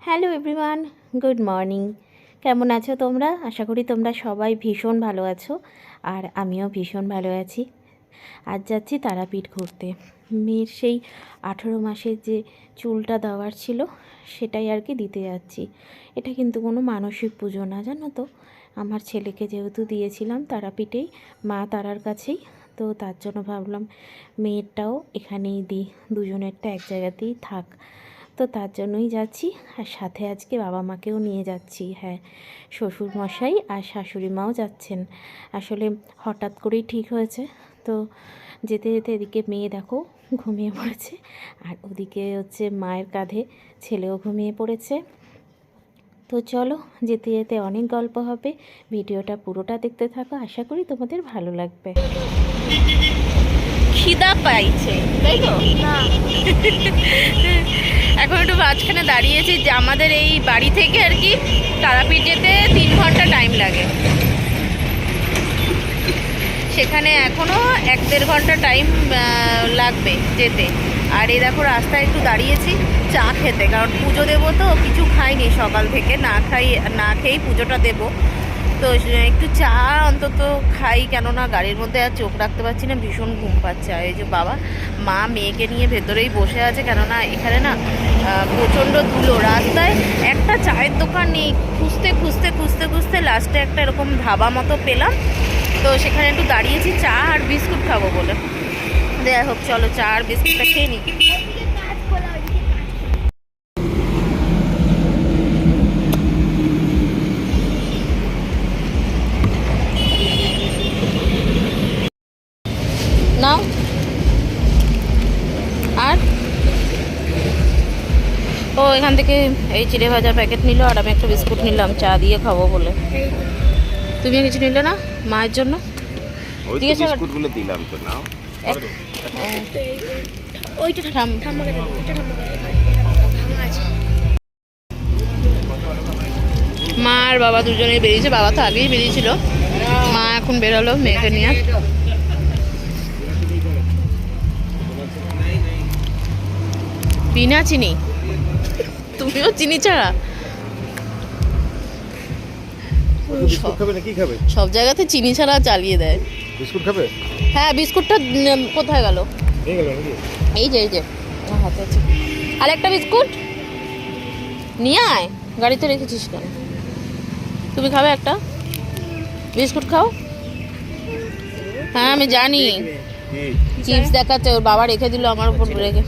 Hello everyone, good morning. কেমন আছো তোমরা? আশা করি তোমরা সবাই ভীষণ ভালো আছো, আর আমিও ভীষণ ভালো আছি। আজ যাচ্ছি তারাপীঠ ঘুরতে। মেয়ের সেই 18 মাসের যে চুলটা দেওয়ার ছিল সেটাই আর কি দিতে যাচ্ছি। এটা কিন্তু কোনো মানসিক পুজো না, জানো তো। আমার ছেলেকে যেহেতু দিয়েছিলাম তারাপীঠেই, মা তারার কাছেই, তো তার জন্য ভাবলাম মেয়েরটাও এখানেই দিই, দুজনেরটা এক জায়গাতেই থাক। তো তার জন্যই যাচ্ছি, আর সাথে আজকে বাবা মাকেও নিয়ে যাচ্ছি। হ্যাঁ, শ্বশুর মশাই আর শাশুড়ি মাও যাচ্ছেন। আসলে হঠাৎ করেই ঠিক হয়েছে। তো যেতে যেতে এদিকে মেয়ে দেখো ঘুমিয়ে পড়েছে, আর ওদিকে হচ্ছে মায়ের কাঁধে ছেলেও ঘুমিয়ে পড়েছে। তো চলো, যেতে যেতে অনেক গল্প হবে, ভিডিওটা পুরোটা দেখতে থাকো, আশা করি তোমাদের ভালো লাগবে। খিদা পাইছে তাই তো না? এখন একটু মাঝখানে দাঁড়িয়েছি, যে আমাদের এই বাড়ি থেকে আর কি তারাপীঠ যেতে 3 ঘন্টা টাইম লাগে, সেখানে এখনও 1-1.5 ঘন্টা টাইম লাগবে যেতে। আর এই দেখো রাস্তায় একটু দাঁড়িয়েছি চা খেতে, কারণ পুজো দেবো তো, কিছু খাইনি সকাল থেকে, না খেয়েই পুজোটা দেবো। তো একটু চা অন্তত খাই, কেননা গাড়ির মধ্যে আর চোখ রাখতে পারছি না, ভীষণ ঘুম পাচ্ছে। আর এই যে বাবা মা মেয়েকে নিয়ে ভেতরেই বসে আছে, কেননা এখানে না প্রচণ্ড ধুলো রাস্তায়। একটা চায়ের দোকান নেই, খুঁজতে খুঁজতে খুঁজতে খুঁজতে লাস্টে একটা এরকম ধাবা মতো পেলাম, তো সেখানে একটু দাঁড়িয়েছি চা আর বিস্কুট খাবো বলে। যাই হোক, চলো চা আর বিস্কুটটা খেয়ে নিই। নাও। আর ও এখান থেকে এই চিড়ে ভাজার প্যাকেট নিল, আর আমি একটা বিস্কুট নিলাম চা দিয়ে খাবো বলে। তুমি কিছু নিলে না মায়ের জন্য? বিস্কুটগুলো দিলাম তো, নাও। মা আর বাবা দুজনেই বেরিয়েছে, বাবা তো আগেই বেরিয়েছিল, মা এখন বেরোলো মেয়েকে নিয়ে। বিনা চিনি? তুমিও চিনি ছাড়া? সব জায়গাতে চিনি ছাড়া চালিয়ে দেয়। বিস্কুট খাবে? হ্যাঁ, বিস্কুটটা কোথায় গেল? এই যে হাতে আছে। আর একটা বিস্কুট নিয়ে আয়, গাড়িতে রেখেছিস কেন? তুমি খাবে একটা বিস্কুট? খাও। হ্যাঁ আমি জানি, চিপস দেখাচ্ছে, ওর বাবা রেখে দিল আমার উপর রেখে।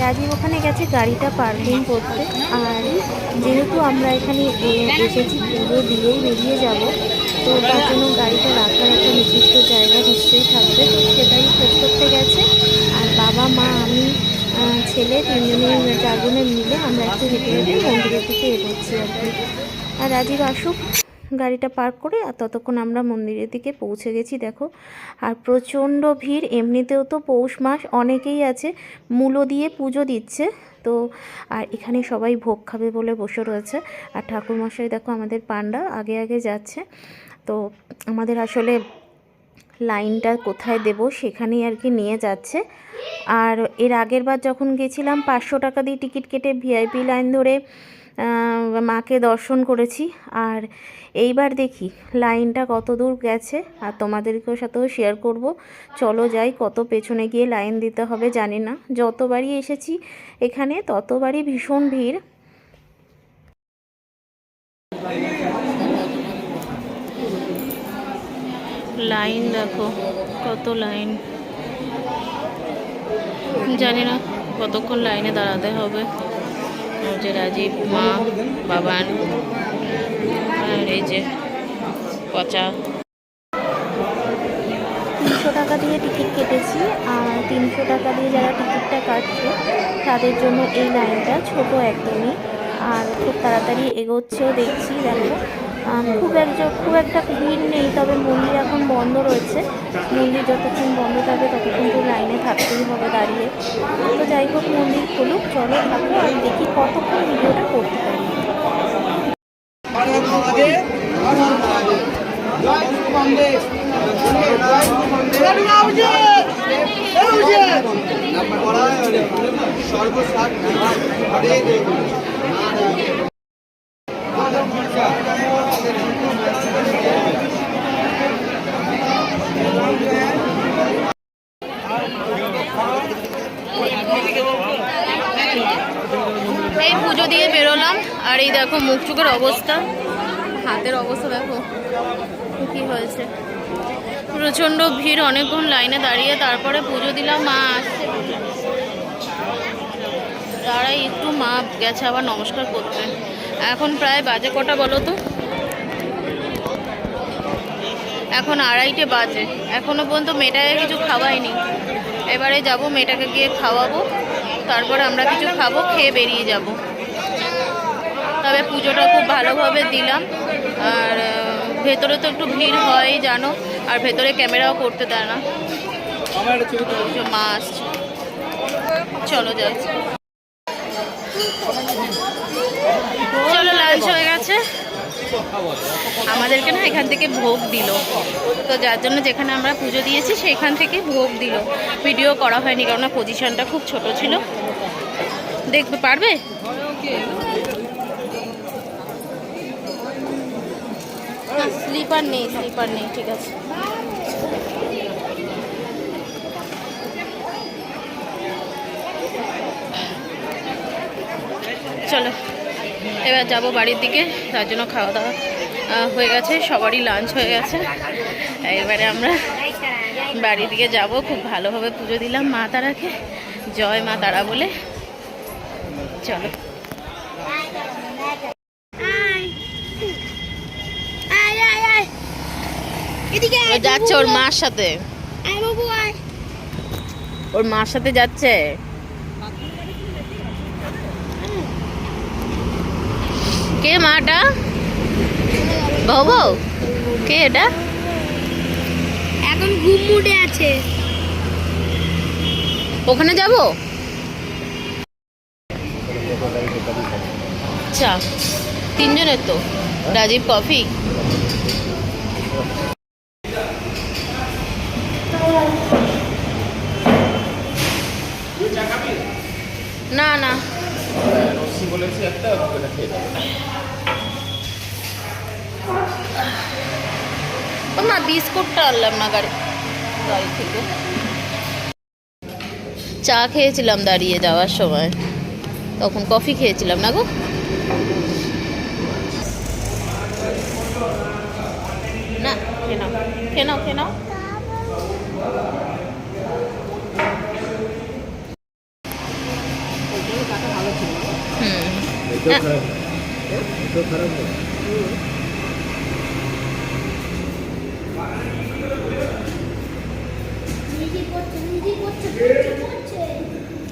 রাজীব ওখানে গেছে গাড়িটা পার্কিং করতে, আর যেহেতু আমরা এখানে এসেছি পুজো দিয়েই বেরিয়ে যাব, তো তার জন্য গাড়িটা রাখার একটা নির্দিষ্ট জায়গা নিশ্চয়ই থাকবে, তো সেটাই খোঁজ করতে গেছে। আর বাবা মা আমি ছেলে 4জনে মিলে আমরা একটু হেঁটে হেঁটে মন্দিরের দিকে এগোচ্ছি আর কি। আর রাজীব আসুক, গাড়িটা পার্ক করে, আর ততক্ষণ আমরা মন্দিরের দিকে পৌঁছে গেছি দেখো। আর প্রচণ্ড ভিড়, এমনিতেও তো পৌষ মাস, অনেকেই আছে মূলো দিয়ে পুজো দিচ্ছে তো। আর এখানে সবাই ভোগ খাবে বলে বসে রয়েছে, আর ঠাকুরমশাই দেখো আমাদের পান্ডা আগে আগে যাচ্ছে। তো আমাদের আসলে লাইনটা কোথায় দেব সেখানেই আর কি নিয়ে যাচ্ছে। আর এর আগের বার যখন গেছিলাম 500 টাকা দিয়ে টিকিট কেটে ভিআইপি লাইন ধরে মাকে দর্শন করেছি। আর এইবার দেখি লাইনটা কত দূর গেছে, আর তোমাদেরকেও সাথেও শেয়ার করব। চলো যাই, কত পেছনে গিয়ে লাইন দিতে হবে জানি না, যতবারই এসেছি এখানে ততবারই ভীষণ ভিড়। লাইন দেখো, কত লাইন। জানি না কতক্ষণ লাইনে দাঁড়াতে হবে। ওই যে রাজীব, মা, বাবান, আর এই যে পচা। 300 টাকা দিয়ে টিকিট কেটেছি, আর 300 টাকা দিয়ে যারা টিকিটটা কাটছে তাদের জন্য এই লাইনটা ছোট একদমই, আর খুব তাড়াতাড়ি এগোচ্ছেও দেখছি। দেখো খুব একটা ভিড় নেই, তবে মন্দির এখন বন্ধ রয়েছে। মন্দির যতক্ষণ বন্ধ থাকবে ততক্ষণ তো লাইনে থাকতেই হবে দাঁড়িয়ে। তো যাই হোক, মন্দির খুলুক, চলো থাকো আর দেখি কতক্ষণ ভিডিওটা করতে পারি। এই পুজো দিয়ে বেরোলাম, আর এই দেখো মুখ চোখের অবস্থা, হাতের অবস্থা দেখো কি হয়েছে। প্রচণ্ড ভিড়, অনেকক্ষণ লাইনে দাঁড়িয়ে তারপরে পুজো দিলাম। মা আসছে, তারাই একটু মা গেছে আবার নমস্কার করতে। এখন প্রায় বাজে কটা বলো তো? এখন 2:30 বাজে, এখনো পর্যন্ত মেয়েটাকে কিছু খাওয়াইনি। এবারে যাব, মেয়েটাকে গিয়ে খাওয়াবো, তারপরে আমরা কিছু খাবো, খেয়ে বেরিয়ে যাব। তবে পুজোটা খুব ভালোভাবে দিলাম, আর ভেতরে তো একটু ভিড় হয় জানো, আর ভেতরে ক্যামেরাও করতে দেয় না। মা আসছে, চলো যাই। চলো, লাঞ্চ হয়ে গেছে আমাদেরকে। না এখান থেকে ভোগ দিল, তো যার জন্য যেখানে আমরা পুজো দিয়েছি সেখান থেকে ভোগ দিল। ভিডিও করা হয়নি কারণ পজিশনটা খুব ছোট ছিল। দেখতে পারবে? স্লিপার নেই, স্লিপার নেই, ঠিক আছে। চলো এবার যাব বাড়ির দিকে, তার জন্য খাওয়া দাওয়া হয়ে গেছে, সবারই লাঞ্চ হয়ে গেছে। এবারে আমরা বাড়ির দিকে যাব। খুব ভালোভাবে পুজো দিলাম মা তারাকে, জয় মা তারা বলে। চলো যাচ্ছে ওর মার সাথে, ওর মার সাথে যাচ্ছে। কে মাটা? বউ কে এটা? এখন ঘুম মুডে আছে। ওখানে যাব? আচ্ছা, 3 জনের তো। রাজীব কফি, না না না, বিস্কুটটা আনলাম না গাড়ি থেকে। চা খেয়েছিলাম দাঁড়িয়ে যাওয়ার সময়, তখন কফি খেয়েছিলাম না গো। না খেয়ে নাও, খেয়ে নাও, খেয়ে নাও।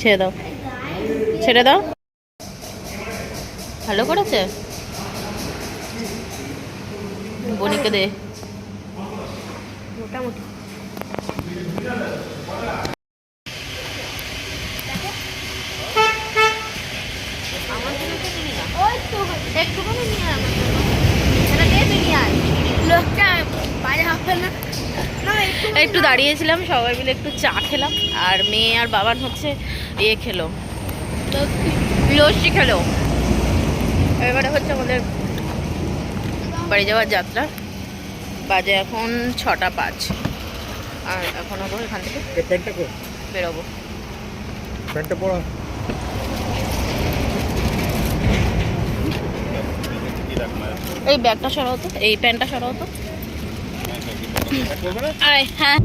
ছেড়ে দাও, ছেড়ে দাও। ভালো করেছে, বনিকে দে। মোটামুটি আমার জন্য একটুখানি নিয়ে আয়, আমার জন্য নিয়ে আয়। লোকটা বাইরে হবে না। একটু দাঁড়িয়েছিলাম, সবাই মিলে একটু চা খেলাম, আর মেয়ে আর বাবার হচ্ছে খেলো, লস্যি খেলো। এবারে হচ্ছে আমাদের বাড়ি যাওয়ার যাত্রা। বাজে এখন 6:05, আর এখন হবো এখান থেকে বেরোবো। প্যান্টটা পরা কি রাখলাম এই ব্যাগটা সরাও তো, এই প্যান্টটা সরাও তো। আয়, হ্যাঁ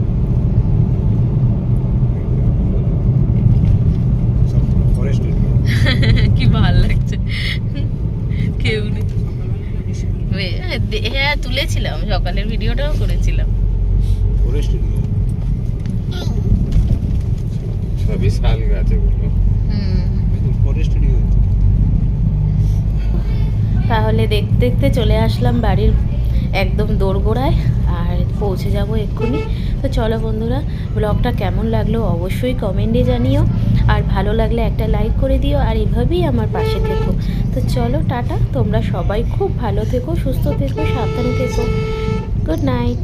ফরেস্ট কি ভাল লাগছে। কেউ নেই। হ্যাঁ তুলেছিলাম, সকালের ভিডিওটাও করেছিলাম। ফরেস্ট বিশাল গাছ এগুলো, ফরেস্ট তাহলে দেখতে দেখতে চলে আসলাম বাড়ির একদম দোরগোড়ায়, আর পৌঁছে যাব এক্ষুনি। তো চলো বন্ধুরা, ব্লগটা কেমন লাগলো অবশ্যই কমেন্টে জানিও, আর ভালো লাগলে একটা লাইক করে দিও, আর এভাবেই আমার পাশে থেকো। তো চলো টাটা, তোমরা সবাই খুব ভালো থেকো, সুস্থ থেকো, সাবধানে থেকো। Good night.